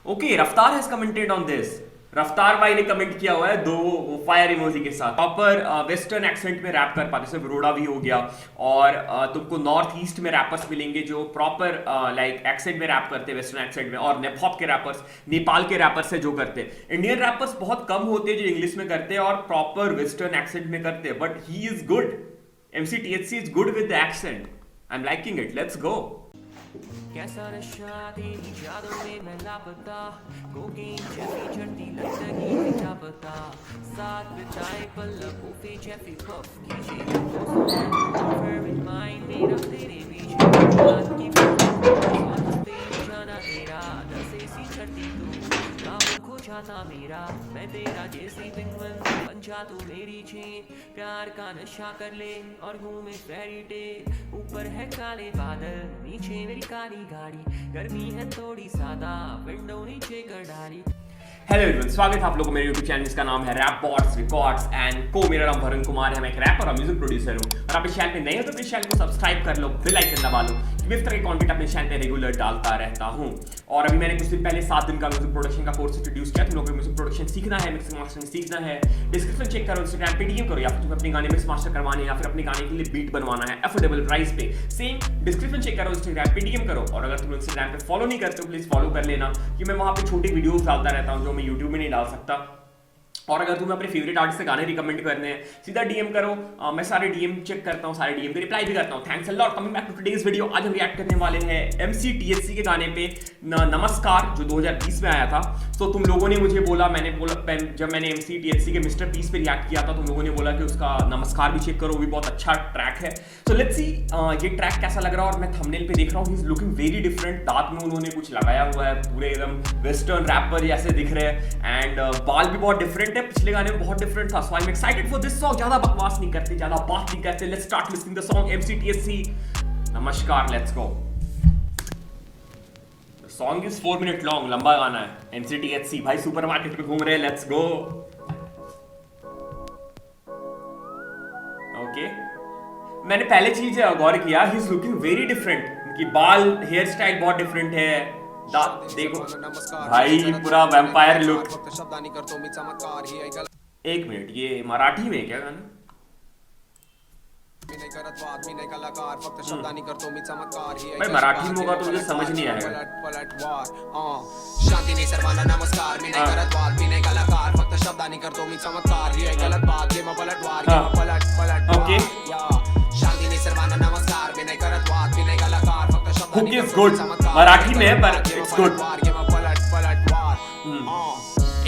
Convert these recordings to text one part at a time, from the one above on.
Okay, रफ्तार has commented on this. रफ्तार भाई ने कमेंट किया हुआ है दो फायर इमोजी के साथ। प्रॉपर वेस्टर्न एक्सेंट में रैप कर पाते, जैसे वरोड़ा भी हो गया, और तुमको नॉर्थ ईस्ट में रैपर्स मिलेंगे जो प्रॉपर लाइक एक्सेंट में रैप करते हैं, वेस्टर्न एक्सेंट में, और नेप हॉप के रैपर्स, नेपाल के रैपर्स से जो करते हैं। इंडियन रैपर्स बहुत कम होते हैं जो इंग्लिश में करते हैं और प्रॉपर वेस्टर्न एक्सेंट में करते हैं, but he is good. MCTHC is good with the accent. I'm liking it. Let's go. कैसा नशा तेरी यादों में मैं लापता, कोकीन जैसी चढ़ती लटकी है क्या पता, साथ बिताए पल लबूफे जैसी पफ कीजिए दोस्तों in mind मेरा तेरे बीच रात की तेरी जाना तेरा दस ऐसी चढ़ती तू काम खो जाता मेरा, मैं तेरा जैसी बिंगवन बन जा तू मेरी चेन, प्यार का नशा कर ले और घूमे फेरी टेल, ऊपर है काले बादल नीचे मेरी काली गाड़ी, गर्मी है थोड़ी ज्यादा विंडो नीचे कर डाली। हेलो एवरीवन, स्वागत है आप लोगों को मेरे YouTube चैनल जिसका नाम है रैप बॉट्स रिकॉर्ड्स एंड को। मेरा नाम वरुण कुमार है, मैं एक रैपर और म्यूजिक प्रोड्यूसर हूँ, और आप इस चैनल पे नए हो तो इस चैनल को सब्सक्राइब कर लो, बेल आइकन दबा लो, क्योंकि इस तरह के कंटेंट अपने चैनल पे रेगुलर डालता रहता हूँ। और अभी मैंने कुछ दिन पहले 7 दिन का म्यूजिक प्रोडक्शन का कोर्स इंट्रोड्यूस किया। तुम लोगों को म्यूजिक प्रोडक्शन सीखना है, मिक्सिंग मास्टरिंग सीखना है, डिस्क्रिप्शन चेक करो, इंस्टाग्राम पे डीएम करो, या फिर तुम्हें अपने गाने मिक्स मास्टर करवाने या फिर अपने गाने के लिए बीट बनवाना है अफोर्डेबल प्राइस पे, सेम डिस्क्रिप्शन चेक करो, इंस्टाग्राम पे डीएम करो। और अगर तुम इंस्टाग्राम पे फॉलो नहीं करते हो प्लीज फॉलो कर लेना, क्योंकि मैं वहां पे छोटी वीडियोस डालता रहता हूँ जो मैं यूट्यूब में नहीं डाल सकता। और अगर तुम्हें अपने फेवरेट आर्टिस्ट से गाने रिकमेंड करने हैं, सीधा डीएम करो, मैं सारे डीएम चेक करता हूँ, सारे डीएम पे रिप्लाई भी करता हूँ। Thanks a lot. Coming back to today's video, आज हम रिएक्ट करने वाले हैं MCTHC के गाने पे नमस्कार, जो 2020 में आया था। तो तुम लोगों ने मुझे बोला, जब मैंने MCTHC के मिस्टर पीस पे रिएक्ट किया था, तुम लोगों ने बोला कि उसका नमस्कार भी चेक करो, वो भी बहुत अच्छा ट्रैक है। सो लेट्स सी ये ट्रैक कैसा लग रहा है। और मैं थंबनेल पे देख रहा हूँ, he is looking very different. दांत में उन्होंने कुछ लगाया हुआ है, पूरे एकदम वेस्टर्न रैपर जैसे दिख रहे हैं, एंड बाल भी बहुत डिफरेंट है, पिछले गाने में बहुत डिफरेंट था। So I am excited for this song. ज्यादा बकवास नहीं करते, ज्यादा बात नहीं करते, let's start listening the song MCTHC नमस्कार, let's go. The song is 4 minute long, लंबा गाना है। MCTHC भाई सुपरमार्केट में घूम रहे हैं, लेट्स गो। ओके, मैंने पहले चीज गौर किया, he is looking very different. उनकी बाल, हेयर स्टाइल बहुत डिफरेंट है, देखो भाई पूरा वैम्पायर लुक। एक मिनट, ये मराठी में क्या गाना? भाई मराठी में होगा तो मुझे समझ नहीं आएगा। शांती नहीं सर्वांना नमस्कार, मी नाही करत वाद, मी नाही कलाकार, फक्त शब्दांनी करतो मी चमत्कार, ही गलत बात, ये पलटवार, पलट ओके। शांती नहीं सर्वांना नमस्कार, मी नाही करत वाद, मी नाही कलाकार, फक्त शब्दांनी हुक इज गुड, मराठी में है पर इट्स गुड।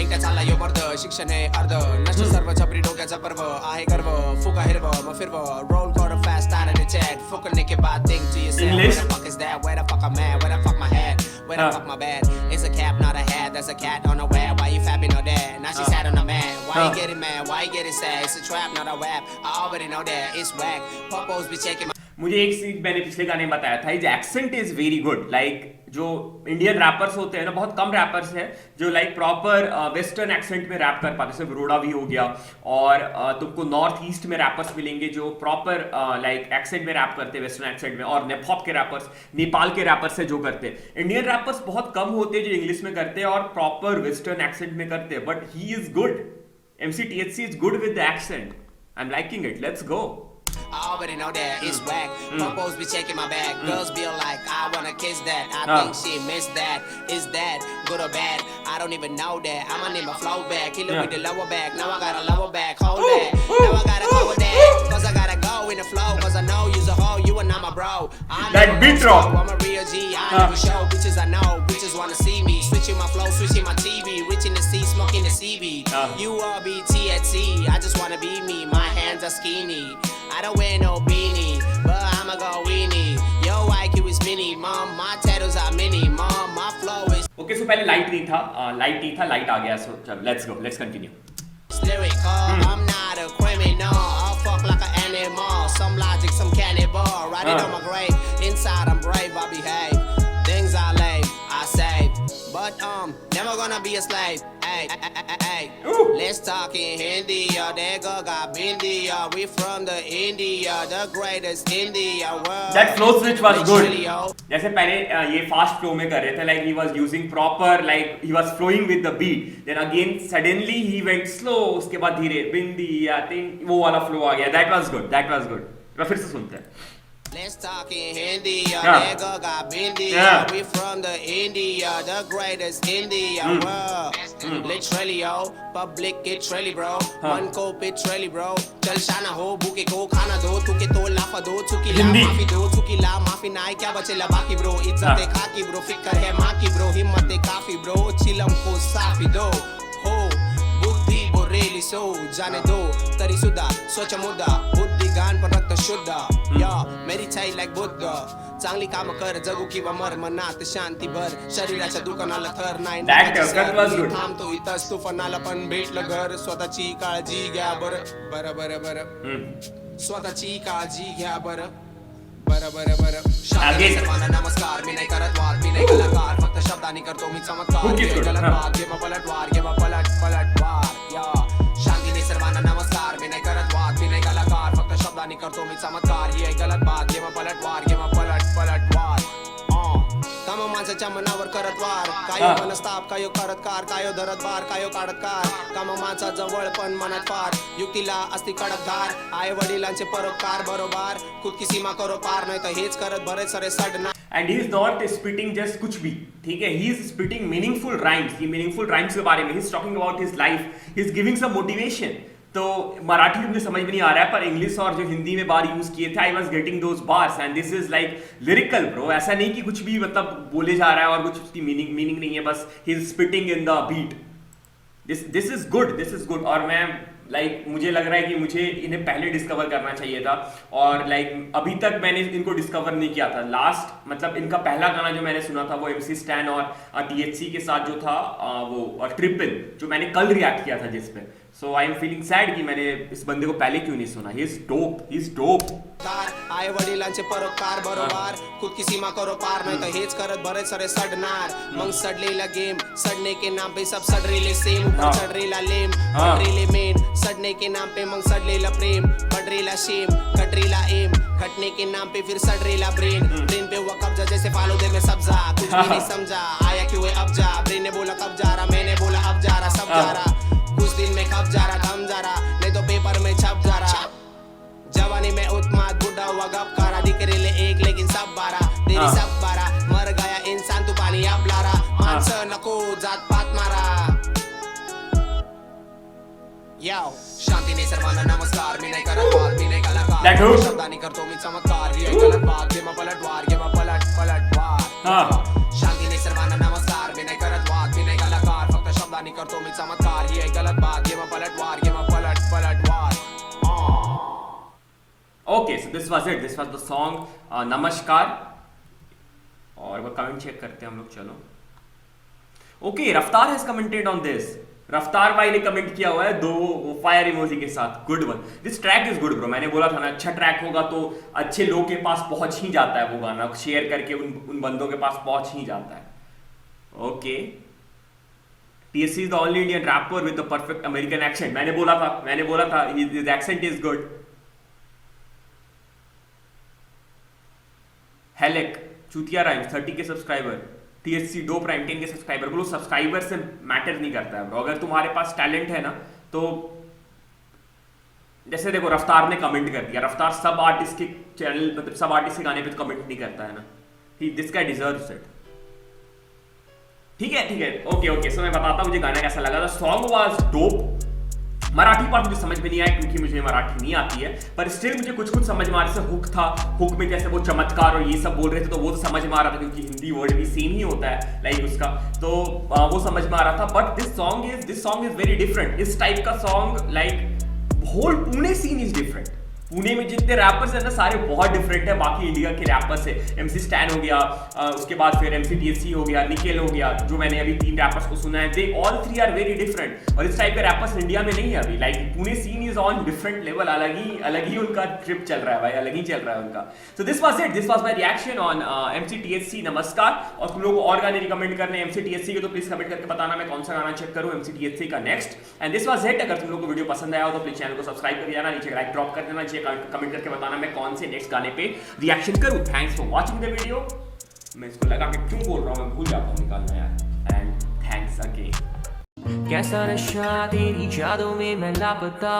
एकटा चालला यो मर्द, शिक्षण आहे अर्ध, नष्ट सर्व छपरी डोक्याचा पर्व, आहे गर्व, फुका हिरव मग फिरव, रोल कॉर्ड fast out of the chat, फुकने के बाद think to yourself, where the fuck is that, where the fuck I'm at, where the fuck my head, where the fuck my bed, it's a cap not a hat, there's a cat on the web, why you fapping on that, now she sat on the man, why you getting mad, why you getting sad, it's a trap not a rap, I already know that, it's whack, popos be checking my। मुझे एक चीज मैंने पिछले गाने में बताया था, accent is very good. Like जो इंडियन रैपर्स होते हैं ना, बहुत कम रैपर्स हैं जो लाइक प्रॉपर वेस्टर्न एक्सेंट में रैप कर पाते, जैसे वरोड़ा भी हो गया, और तुमको नॉर्थ ईस्ट में रैपर्स मिलेंगे जो प्रॉपर लाइक एक्सेंट में रैप करते हैं, वेस्टर्न एक्सेंट में, और नेप हॉप के रैपर्स, नेपाल के रैपर्स से जो करते हैं। इंडियन रैपर्स बहुत कम होते हैं जो इंग्लिश में करते हैं और प्रॉपर वेस्टर्न एक्सेंट में करते हैं, but he is good. MCTHC is good with the accent, I am liking it, let's go. I already know that it's whack. Popos be checking my bag. Girls be like, I wanna kiss that. I think she missed that. Is that good or bad? I don't even know that. I'ma name a flow back. Kill it with the lower back. Now I got a lower back. Hold that. Now I gotta go with that. Cause I gotta go in the flow. Cause I know you's a hoe. You and I'm a bro. That beat drop. I'm a real G. I never show. Bitches I know. Bitches wanna see me. Switching my flow. Switching my TV. Rich in the sea. Smoking the seaweed. You all be THC. I just wanna be me. My hands are skinny. I don't wear no beanie, but I'ma go weenie. Yo IQ is mini, mom. My tattoos are mini, mom. My flow is okay, so पहले light नहीं था, light आ गया। So चल let's go, let's continue. lyrical. I'm not a criminal. I'll fuck like an animal. Some logic, some cannibal. Riding on my grave. Inside I'm brave, I behave. Things I lame, I save. But but never gonna be a slave. Hey, hey, Ooh. let's talk in Hindi. There Gaga Bindi. We from the India, the greatest India world. That flow switch was good. Literally, yo. जैसे पहले ये fast flow में कर रहे थे, like he was using proper, like he was flowing with the beat. Then again suddenly he went slow. उसके बाद धीरे बिंदी I think वो वाला flow आ गया. That was good. That was good. फिर से सुनते हैं. Let's talk in Hindi. Yeah. There Gaga Bindi. Yeah. We from the India, the greatest India world. Literally, yo. Public it really, bro. One cope it really, bro. चल शाना हो भूखे को खाना दो तुके तो लाफा दो चुकी ला हिंदी. माफी दो चुकी ला माफी ना क्या बचेला बाकी ब्रो इज्जत खाकी ब्रो फिकर है माँ की ब्रो हिम्मत काफी ब्रो चिलम को साफी दो हो बुद्धि बोरेली सो जाने दो तरी सुधा स्वच्छ मुद्दा बुद्धि गान पर रक्त शुद्ध या मेरी छाई लाईक बुद्ध चांगली काम कर जगू किंवा मर मनात शांती भर शरीराच्या दुकानाला थर नाही That was good. थांबतो इथंच तुफानाला पण भेटलं घर स्वतःची काळजी घ्या बरं स्वतःची काळजी घ्या बरं Again. सर्वांना नमस्कार मी नाही करत वाद मी नाही कलाकार फक्त शब्दांनी करतो मी चमत्कार Hook is good. गलत हाँ. बात घे मग पलटवार या शांतीने सर्वांना नमस्कार मी नाही करत वाद मी नाही कलाकार फक्त शब्दांनी करतो मी चमत्कार ही आहे गलत बात घे मग पलटवार काम माणसाच्या मनावर करत वार कायो हा. मनस्ताप कायो करत कार कायो धरत बार कायो काढत कार काम माणसा जवळ पण मनात फार युक्तीला असती कडक धार आई वडिलांचे परोपकार बरोबर खुद की सीमा करो पार नाही तर हेच करत बरेच सारे सडना And he is not spitting just कुछ भी, ठीक है? He is spitting meaningful rhymes. ये meaningful rhymes के बारे में he is talking about his life. He is giving some motivation. तो मराठी में मुझे समझ में नहीं आ रहा है पर इंग्लिश और जो हिंदी में बार यूज किए थे I was getting those bars and this is like lyrical bro. ऐसा नहीं कि कुछ भी मतलब बोले जा रहा है और कुछ उसकी मीनिंग नहीं है, बस he is spitting in the beat. This is good. और मैं मुझे लग रहा है कि मुझे इन्हें पहले डिस्कवर करना चाहिए था और अभी तक मैंने इनको डिस्कवर नहीं किया था. लास्ट मतलब इनका पहला गाना जो मैंने सुना था वो MC स्टैन और THC के साथ जो था वो ट्रिपल जो मैंने कल रिएक्ट किया था जिस पे. सो आई एम फीलिंग सैड कि मैंने इस बंदे को पहले क्यों नहीं सुना. He is dope. आई वडिलांचे परोपकार बरोबर खुद की सीमा करो पार नाही तर हेच करत बरेच सारे सडणार मग सडलेला गेम सडने के नाम पे सब सडरेले सेम ऊपर सडरेला लेम सडरेले मेन सडने के नाम पे मग सडलेला प्रेम बडरेला शेम कटरेला एम कटने के नाम पे फिर सडरेला ब्रेन पे हुआ कब्जा जैसे फालो दे में सब्जा कुछ भी नहीं समझा आया क्यों है अब जा ब्रेन ने बोला कब जा रहा मैंने बोला अब जा रहा सब जा रहा कुछ दिन में कब जा रहा थम जा रहा नहीं तो पेपर में छप जा रहा जवानी में उत्माद बुढ़ा हुआ गप कारा दिकरेले एक लेकिन सब 12 तेरी सब 12 मर गया इंसान तू पाणी अब लारा माणसं नको जात पात मारा याओ शांतीने सर्वांना नमस्कार मी नाही करत वाद मी नाही कलाकार शब्दांनी करतो मी चमत्कार ही आहे गलत बात घे मग पलटवार शांतीने सर्वांना नमस्कार मी नाही करत वाद मी नाही कलाकार फक्त शब्दांनी करतो मी चमत्कार ही आहे गलत बात घे मग पलटवार Okay, so this was it. This was the song नमस्कार. और वो कमेंट चेक करते हैं हम लोग. चलो. Okay, रफ्तार has commented on this. रफ्तार भाई ने कमेंट किया हुआ है 2 फायर इमोजी के साथ. Good one. This track is good bro. मैंने बोला था ना अच्छा ट्रैक होगा तो अच्छे लोग के पास पहुंच ही जाता है वो गाना. शेयर करके उन बंदों के पास पहुंच ही जाता है. Okay. TSC is the only Indian rapper with the perfect American accent. मैंने बोला था his accent is good. Helek चूतिया राइम्स 30 के सब्सक्राइबर. THC डोप राइम 10 के सब्सक्राइबर. बोलो सब्सक्राइबर से मैटर नहीं करता है ब्रो. अगर तुम्हारे पास टैलेंट है ना तो जैसे देखो रफ्तार ने कमेंट कर दिया. रफ्तार सब आर्टिस्ट के चैनल मतलब सब आर्टिस्ट के गाने पे तो कमेंट नहीं करता है ना. This guy deserves it. ठीक है ओके. सो मैं बताता हूँ मुझे गाना कैसा लगा. The song was dope. Marathi part मुझे समझ में नहीं आया क्योंकि मुझे मराठी नहीं आती है पर स्टिल मुझे कुछ समझ में आ रहा. जैसे हुक था, हुक में जैसे वो चमत्कार और ये सब बोल रहे थे तो वो तो समझ में आ रहा था क्योंकि हिंदी वर्ड भी सेम ही होता है लाइक उसका. तो वो समझ में आ रहा था. But this song is very different. इस टाइप का song like whole Pune scene is different. Pune में जितने रैपर्स हैं ना सारे बहुत डिफरेंट है बाकी इंडिया के रैपर्स से। MC स्टैन हो गया, उसके बाद फिर MC TSC हो गया, निकेल हो गया, जो मैंने अभी 3 रैपर्स को सुना है, they all 3 are very different. और इस टाइप के रैपर्स इंडिया में नहीं है अभी। Like Pune scene is on different level, अलग ही उनका ट्रिप चल रहा है भाई, अलग ही चल रहा है उनका। So this was it, this was my reaction on MC TSC। नमस्कार। और तुम लोगों को और गाने रिकमेंड करने हैं MC TSC के तो प्लीज कमेंट करके बताना मैं कौन सा गाना चेक करूं MC TSC का next. And this was it. अगर तुम लोगों को वीडियो पसंद आया हो तो प्लीज चैनल को सब्सक्राइब कर देना, नीचे लाइक ड्रॉप कर देना, नीचे कमेंट करके बताना मैं कौन से नेक्स्ट गाने पे रिएक्शन करूं। Thanks for watching the video. मैं इसको लगा के क्यों बोल रहा हूं, मैं भूल जाता हूं निकालना यार। And thanks again. कैसा नशा तेरी यादों में मैं लापता,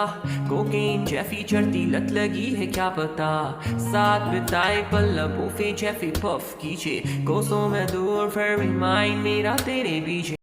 कोकेन जैफी चढ़ती लत लगी है क्या पता, साथ बिताए पल लबों पे जैफी पफ कीजिए, कोसों में दूर फिर भी माइंड मेरा तेरे पीछे।